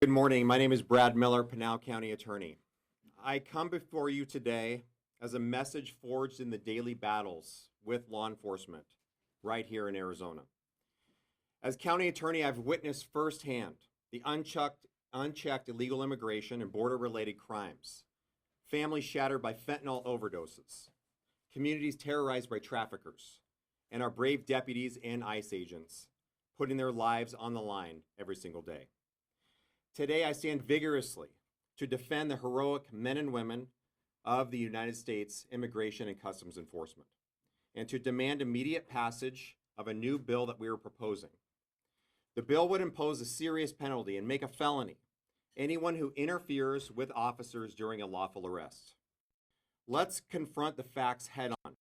Good morning. My name is Brad Miller, Pinal County Attorney. I come before you today as a message forged in the daily battles with law enforcement right here in Arizona. As county attorney, I've witnessed firsthand the unchecked illegal immigration and border-related crimes, families shattered by fentanyl overdoses, communities terrorized by traffickers, and our brave deputies and ICE agents putting their lives on the line every single day. Today, I stand vigorously to defend the heroic men and women of the United States Immigration and Customs Enforcement, and to demand immediate passage of a new bill that we are proposing. The bill would impose a serious penalty and make a felony anyone who interferes with officers during a lawful arrest. Let's confront the facts head on.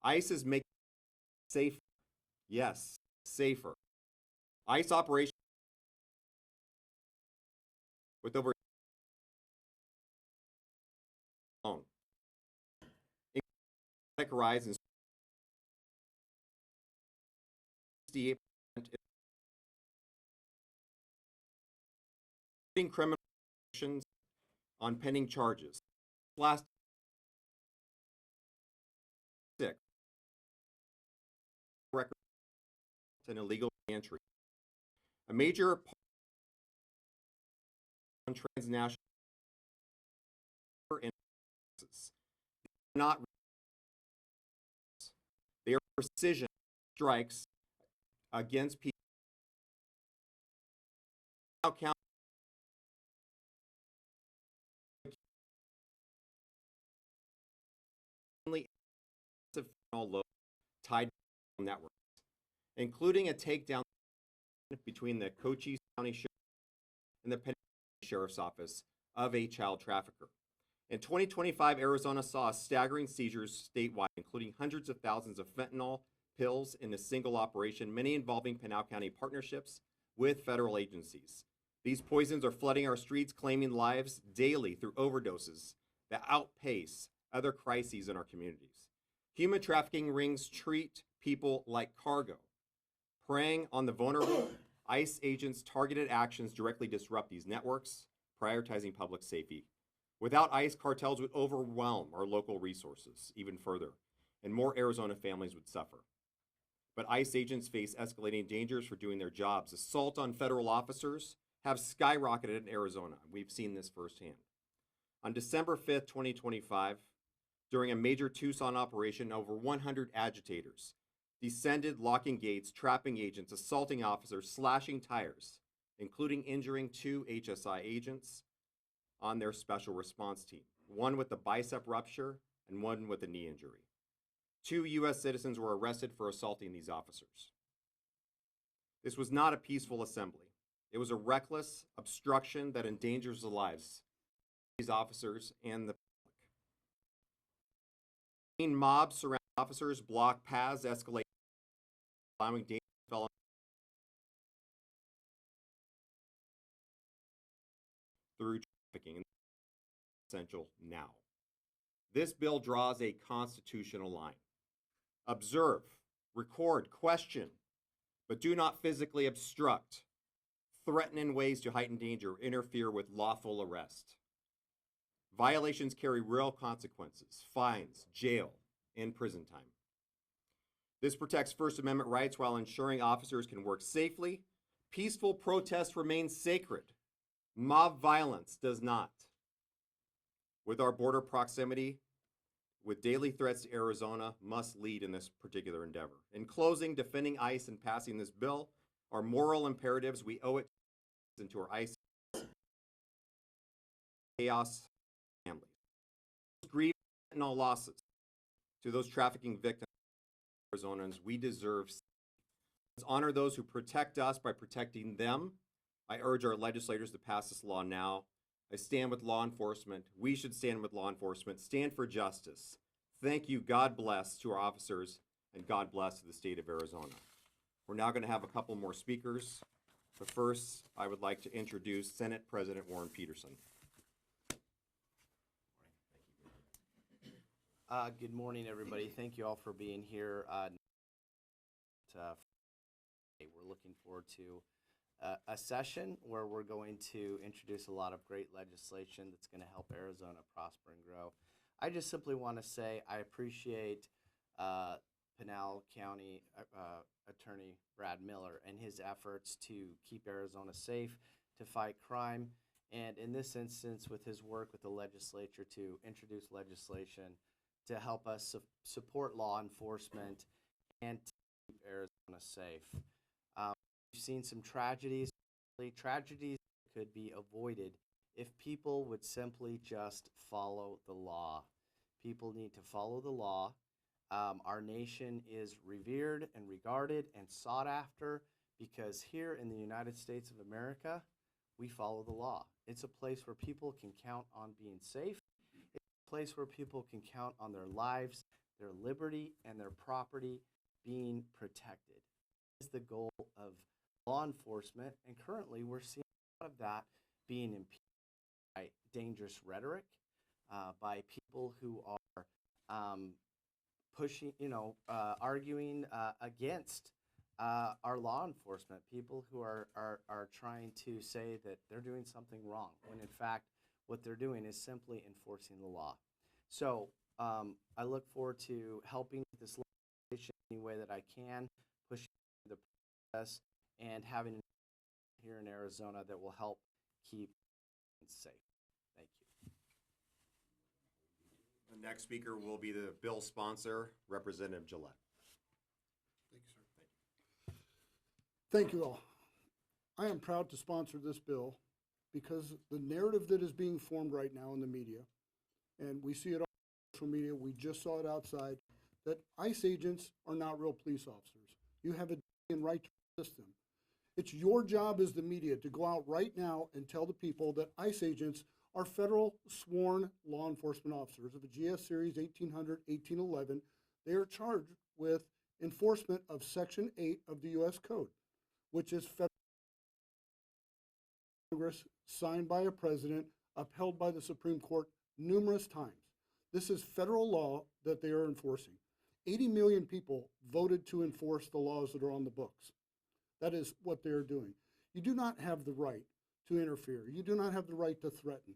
ICE is making it safer. Yes, safer. ICE operations with over alone. Rise in 68% criminal actions on pending charges. Last six record and illegal entry. A major part on transnational not they are precision strikes against people. Count tied networks, including a takedown between the Cochise County Sheriff and the Penn Sheriff's Office of a child trafficker. In 2025, Arizona saw staggering seizures statewide, including hundreds of thousands of fentanyl pills in a single operation, many involving Pinal County partnerships with federal agencies. These poisons are flooding our streets, claiming lives daily through overdoses that outpace other crises in our communities. Human trafficking rings treat people like cargo. Preying on the vulnerable, ICE agents' targeted actions directly disrupt these networks, prioritizing public safety. Without ICE, cartels would overwhelm our local resources even further, and more Arizona families would suffer. But ICE agents face escalating dangers for doing their jobs. Assault on federal officers have skyrocketed in Arizona. We've seen this firsthand. On December 5th, 2025, during a major Tucson operation, over 100 agitators descended, locking gates, trapping agents, assaulting officers, slashing tires, including injuring 2 HSI agents on their special response team, one with a bicep rupture and one with a knee injury. 2 U.S. citizens were arrested for assaulting these officers. This was not a peaceful assembly. It was a reckless obstruction that endangers the lives of these officers and the public. Mobs surround officers, block paths, escalate, allowing dangerous felons through trafficking. Essential now. This bill draws a constitutional line. Observe, record, question, but do not physically obstruct, threaten in ways to heighten danger, interfere with lawful arrest. Violations carry real consequences, fines, jail, and prison time. This protects First Amendment rights while ensuring officers can work safely. Peaceful protest remains sacred. Mob violence does not. With our border proximity, with daily threats to Arizona, must lead in this particular endeavor. In closing, defending ICE and passing this bill are moral imperatives. We owe it to our ICE chaos families. Grieve and all losses to those trafficking victims, Arizonans. We deserve. Let's honor those who protect us by protecting them. I urge our legislators to pass this law now. I stand with law enforcement. We should stand with law enforcement. Stand for justice. Thank you. God bless to our officers, and God bless to the state of Arizona. We're now going to have a couple more speakers. But first, I would like to introduce Senate President Warren Peterson. Good morning, everybody. Thank you all for being here. We're looking forward to a session where we're going to introduce a lot of great legislation that's going to help Arizona prosper and grow. I just simply want to say I appreciate Pinal County Attorney Brad Miller and his efforts to keep Arizona safe, to fight crime, and in this instance with his work with the legislature to introduce legislation to help us support law enforcement and to keep Arizona safe. We've seen some tragedies that could be avoided if people would simply just follow the law. People need to follow the law. Our nation is revered and regarded and sought after because here in the United States of America, we follow the law. It's a place where people can count on being safe. It's a place where people can count on their lives, their liberty, and their property being protected. That is the goal of law enforcement, and currently we're seeing a lot of that being impeded by dangerous rhetoric, by people who are pushing, arguing against our law enforcement, people who are trying to say that they're doing something wrong, when in fact what they're doing is simply enforcing the law. So I look forward to helping with this legislation any way that I can, pushing the process, and having an here in Arizona that will help keep it safe. Thank you. The next speaker will be the bill sponsor, Representative Gillette. Thank you, sir. Thank you all. I am proud to sponsor this bill because the narrative that is being formed right now in the media, and we see it on social media, we just saw it outside, that ICE agents are not real police officers. You have a right to resist them. It's your job as the media to go out right now and tell the people that ICE agents are federal sworn law enforcement officers of a GS Series 1800, 1811. They are charged with enforcement of Section 8 of the U.S. Code, which is federal Congress, signed by a president, upheld by the Supreme Court numerous times. This is federal law that they are enforcing. 80 million people voted to enforce the laws that are on the books. That is what they're doing. You do not have the right to interfere. You do not have the right to threaten.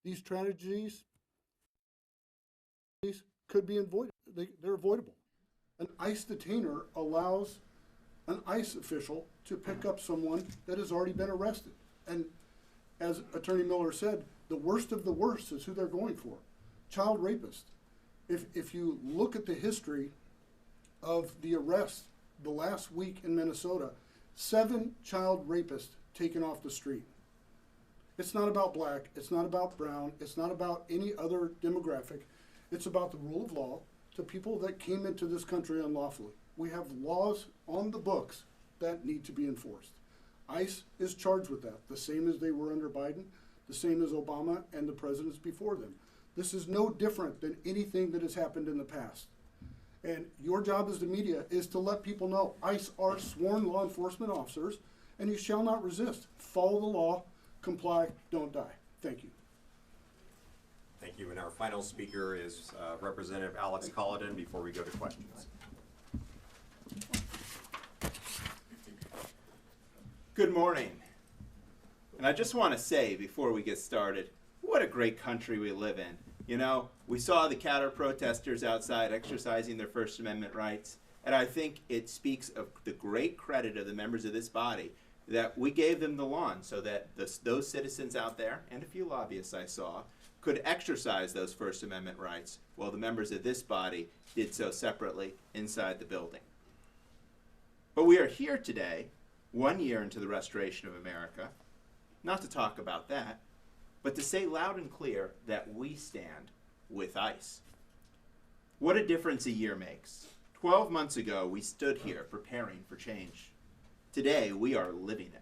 These tragedies could be avoided. They're avoidable. An ICE detainer allows an ICE official to pick up someone that has already been arrested. And as Attorney Miller said, the worst of the worst is who they're going for. Child rapist. If you look at the history of the arrests the last week in Minnesota, 7 child rapists taken off the street. It's not about black, it's not about brown, it's not about any other demographic. It's about the rule of law to people that came into this country unlawfully. We have laws on the books that need to be enforced. ICE is charged with that, the same as they were under Biden, the same as Obama and the presidents before them. This is no different than anything that has happened in the past. And your job as the media is to let people know ICE are sworn law enforcement officers, and you shall not resist. Follow the law, comply, don't die. Thank you. Thank you. And our final speaker is Representative Alex Colladin before we go to questions. Good morning. And I just want to say before we get started, what a great country we live in. You know, we saw the counter protesters outside exercising their First Amendment rights, and I think it speaks of the great credit of the members of this body that we gave them the lawn so that those citizens out there, and a few lobbyists I saw, could exercise those First Amendment rights while the members of this body did so separately inside the building. But we are here today, 1 year into the restoration of America, not to talk about that, but to say loud and clear that we stand with ICE. What a difference a year makes. 12 months ago, we stood here preparing for change. Today, we are living it.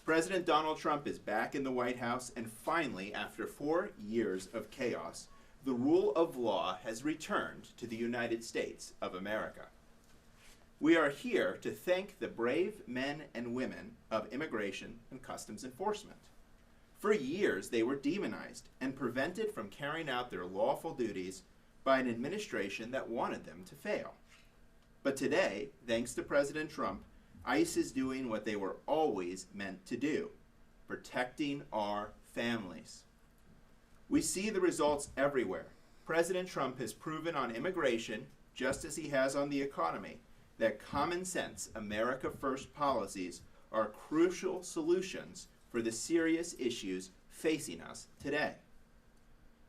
President Donald Trump is back in the White House, and finally, after 4 years of chaos, the rule of law has returned to the United States of America. We are here to thank the brave men and women of Immigration and Customs Enforcement. For years, they were demonized and prevented from carrying out their lawful duties by an administration that wanted them to fail. But today, thanks to President Trump, ICE is doing what they were always meant to do, protecting our families. We see the results everywhere. President Trump has proven on immigration, just as he has on the economy, that common sense, America First policies are crucial solutions for the serious issues facing us today.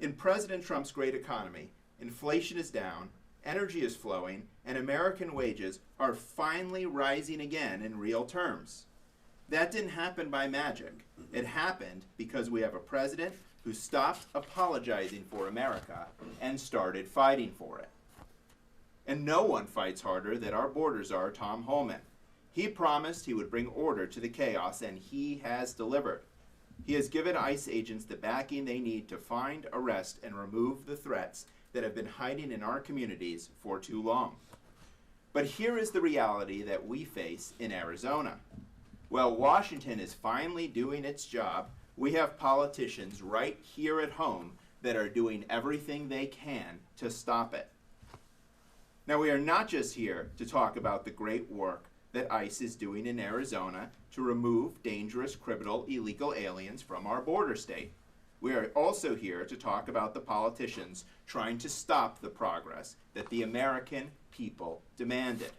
In President Trump's great economy, inflation is down, energy is flowing, and American wages are finally rising again in real terms. That didn't happen by magic. It happened because we have a president who stopped apologizing for America and started fighting for it. And no one fights harder than our border czar, Tom Homan. He promised he would bring order to the chaos, and he has delivered. He has given ICE agents the backing they need to find, arrest, and remove the threats that have been hiding in our communities for too long. But here is the reality that we face in Arizona. While Washington is finally doing its job, we have politicians right here at home that are doing everything they can to stop it. Now, we are not just here to talk about the great work that ICE is doing in Arizona to remove dangerous, criminal, illegal aliens from our border state. We are also here to talk about the politicians trying to stop the progress that the American people demanded.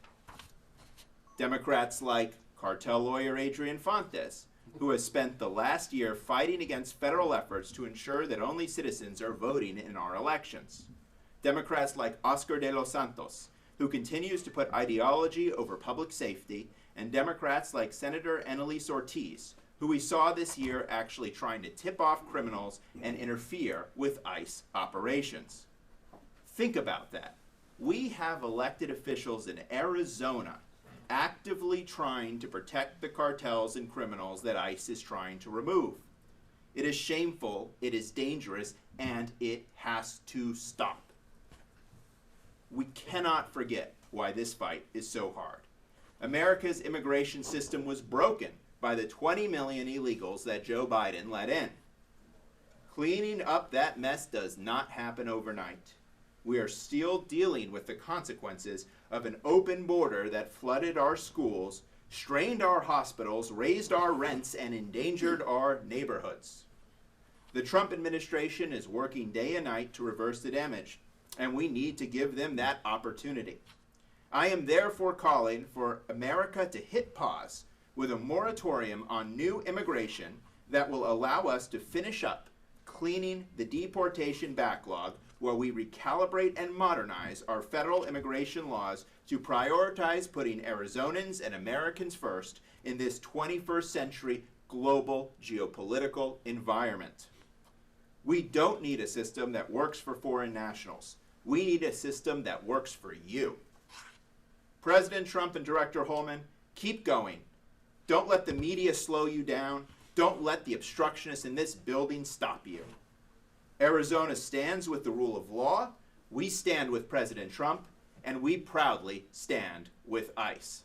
Democrats like cartel lawyer Adrian Fontes, who has spent the last year fighting against federal efforts to ensure that only citizens are voting in our elections. Democrats like Oscar de los Santos, who continues to put ideology over public safety, and Democrats like Senator Annalise Ortiz, who we saw this year actually trying to tip off criminals and interfere with ICE operations. Think about that. We have elected officials in Arizona actively trying to protect the cartels and criminals that ICE is trying to remove. It is shameful, it is dangerous, and it has to stop. We cannot forget why this fight is so hard. America's immigration system was broken by the 20 million illegals that Joe Biden let in. Cleaning up that mess does not happen overnight. We are still dealing with the consequences of an open border that flooded our schools, strained our hospitals, raised our rents, and endangered our neighborhoods. The Trump administration is working day and night to reverse the damage, and we need to give them that opportunity. I am therefore calling for America to hit pause with a moratorium on new immigration that will allow us to finish up cleaning the deportation backlog while we recalibrate and modernize our federal immigration laws to prioritize putting Arizonans and Americans first in this 21st century global geopolitical environment. We don't need a system that works for foreign nationals. We need a system that works for you. President Trump and Director Holman, keep going. Don't let the media slow you down. Don't let the obstructionists in this building stop you. Arizona stands with the rule of law, we stand with President Trump, and we proudly stand with ICE.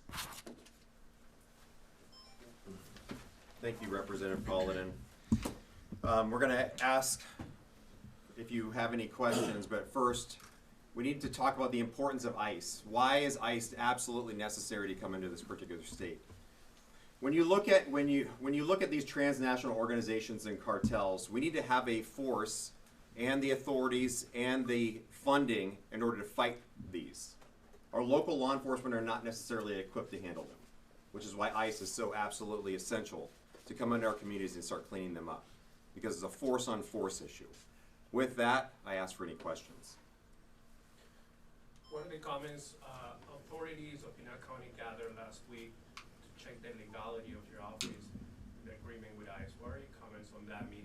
Thank you, Representative Paladin. We're going to ask if you have any questions, but first, we need to talk about the importance of ICE. Why is ICE absolutely necessary to come into this particular state? When you look at these transnational organizations and cartels, we need to have a force and the authorities and the funding in order to fight these. Our local law enforcement are not necessarily equipped to handle them, which is why ICE is so absolutely essential to come into our communities and start cleaning them up, because it's a force-on-force issue. With that, I ask for any questions. One of the comments authorities of Pinal County gathered last week to check the legality of your office, the agreement with ICE. What are your comments on that meeting?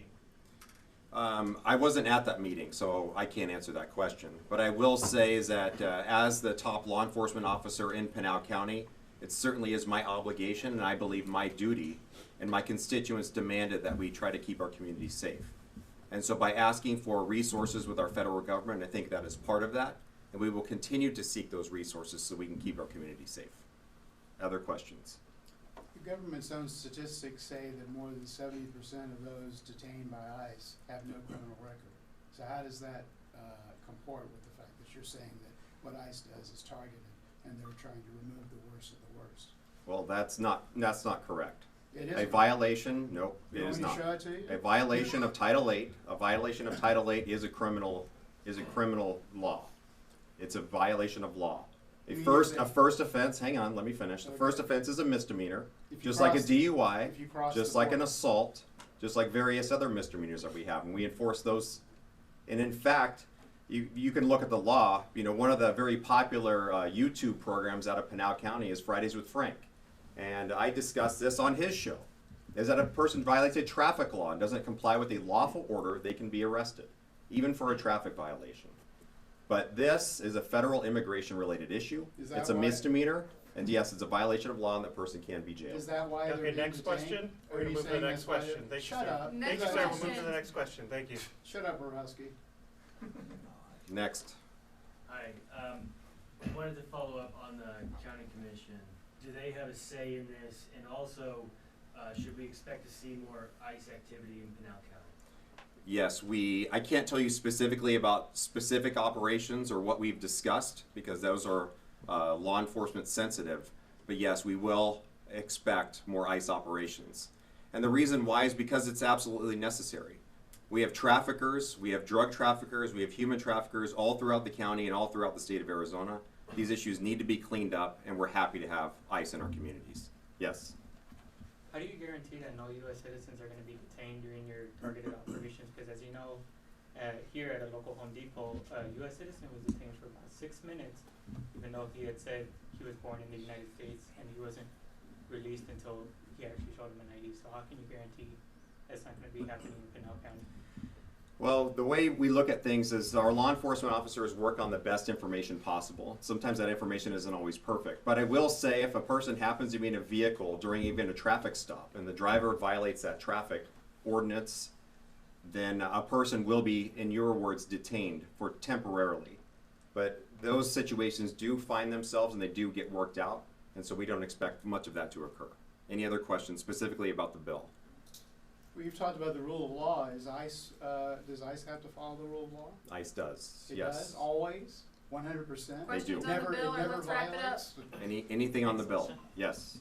I wasn't at that meeting, so I can't answer that question. But I will say is that as the top law enforcement officer in Pinal County, it certainly is my obligation, and I believe my duty, and my constituents demanded that we try to keep our communities safe. And so by asking for resources with our federal government, I think that is part of that, and we will continue to seek those resources so we can keep our communities safe. Other questions? The government's own statistics say that more than 70% of those detained by ICE have no criminal record. So how does that comport with the fact that you're saying that what ICE does is targeted and they're trying to remove the worst of the worst? Well, that's not correct. It A is. violation, no, it You want is me to not. show it to you? A violation of Title VIII, is a criminal law. It's a violation of law. A You first use it- offense, hang on, let me finish. The Okay. first offense is a misdemeanor, If you just like a cross- DUI, if you cross just the like an border. assault, just like various other misdemeanors that we have, and we enforce those. And in fact, you can look at the law. You know, one of the very popular YouTube programs out of Pinal County is Fridays with Frank. And I discussed this on his show, is that if a person violates a traffic law and doesn't comply with a lawful order, they can be arrested, even for a traffic violation. But this is a federal immigration-related issue. Is that It's a why- misdemeanor, and yes, it's a violation of law, and that person can be jailed. Is that why they're Okay, being next detained? question. Or We're are gonna you move to the saying next that's why question. they're- Thank you, Shut sir. up. Thank you, Next sir. We'll question. move to the next question. Thank you. Shut up, Borowski. Next. Hi, wanted to follow up on the county commission. Do they have a say in this? And also, should we expect to see more ICE activity in Pinal County? Yes, I can't tell you specifically about specific operations or what we've discussed because those are law enforcement sensitive. But yes, we will expect more ICE operations. And the reason why is because it's absolutely necessary. We have traffickers, we have drug traffickers, we have human traffickers all throughout the county and all throughout the state of Arizona. These issues need to be cleaned up, and we're happy to have ICE in our communities. Yes. How do you guarantee that no U.S. citizens are going to be detained during your targeted operations? Because as you know, here at a local Home Depot, a U.S. citizen was detained for about 6 minutes, even though he had said he was born in the United States and he wasn't released until he actually showed him an ID. So how can you guarantee that's not going to be happening in Pinal County? Well, the way we look at things is our law enforcement officers work on the best information possible. Sometimes that information isn't always perfect. But I will say if a person happens to be in a vehicle during even a traffic stop and the driver violates that traffic ordinance, then a person will be, in your words, detained for temporarily. But those situations do find themselves and they do get worked out. And so we don't expect much of that to occur. Any other questions specifically about the bill? Well, you've talked about the rule of law. Is ICE, does ICE have to follow the rule of law? ICE does, It yes. does, always, 100%? They do. Questions on the bill, or let's wrap it up? Anything on the bill? Yes.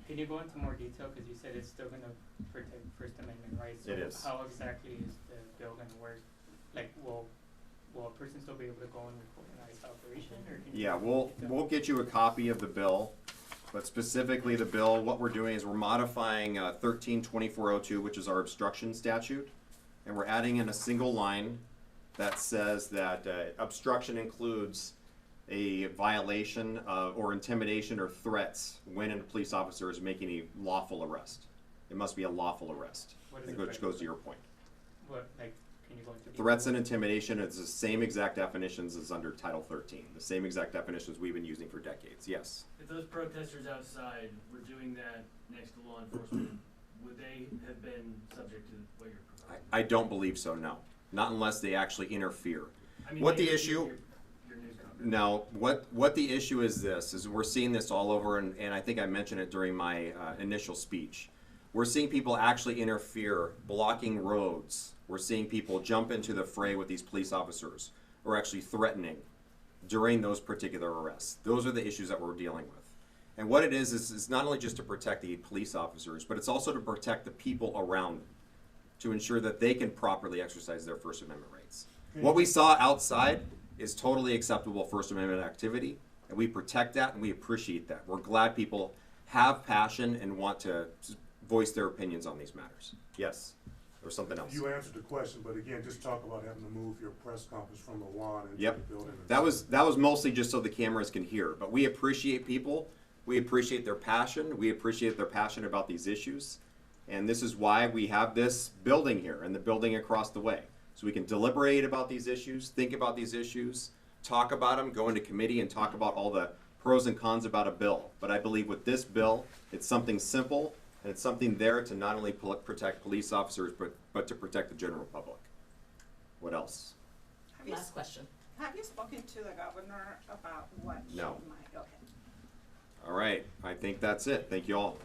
Can you go into more detail? Because you said it's still going to protect First Amendment rights. So It is. how exactly is the bill going to work? Like, will a person still be able to go and report an ICE operation? Or can you Yeah, go into detail? we'll get you a copy of the bill, but specifically the bill, what we're doing is we're modifying 132402, which is our obstruction statute, and we're adding in a single line that says that obstruction includes a violation of, or intimidation or threats when a police officer is making a lawful arrest. It must be a lawful arrest, What is it which like? goes to your point. What, like, can you go into detail? Threats and intimidation, it's the same exact definitions as under Title 13, the same exact definitions we've been using for decades, yes. If those protesters outside were doing that next to law enforcement, would they have been subject to what you're proposing? I don't believe so, no. Not unless they actually interfere. I mean, What maybe the issue, your news conference. no, what the issue is this, is we're seeing this all over, and I think I mentioned it during my initial speech. We're seeing people actually interfere, blocking roads. We're seeing people jump into the fray with these police officers, or actually threatening during those particular arrests. Those are the issues that we're dealing with. And what it is not only just to protect the police officers, but it's also to protect the people around them, to ensure that they can properly exercise their First Amendment rights. What we saw outside is totally acceptable First Amendment activity, and we protect that and we appreciate that. We're glad people have passion and want to voice their opinions on these matters. Yes, or something else. You answered the question, but again, just talk about having to move your press conference from the lawn into Yep. the building. That was mostly just so the cameras can hear, but we appreciate people. We appreciate their passion. We appreciate their passion about these issues. And this is why we have this building here and the building across the way. So we can deliberate about these issues, think about these issues, talk about them, go into committee and talk about all the pros and cons about a bill. But I believe with this bill, it's something simple and it's something there to not only protect police officers, but to protect the general public. What else? Last question. Have you spoken to the governor about what she No. might, okay. All right, I think that's it. Thank you all.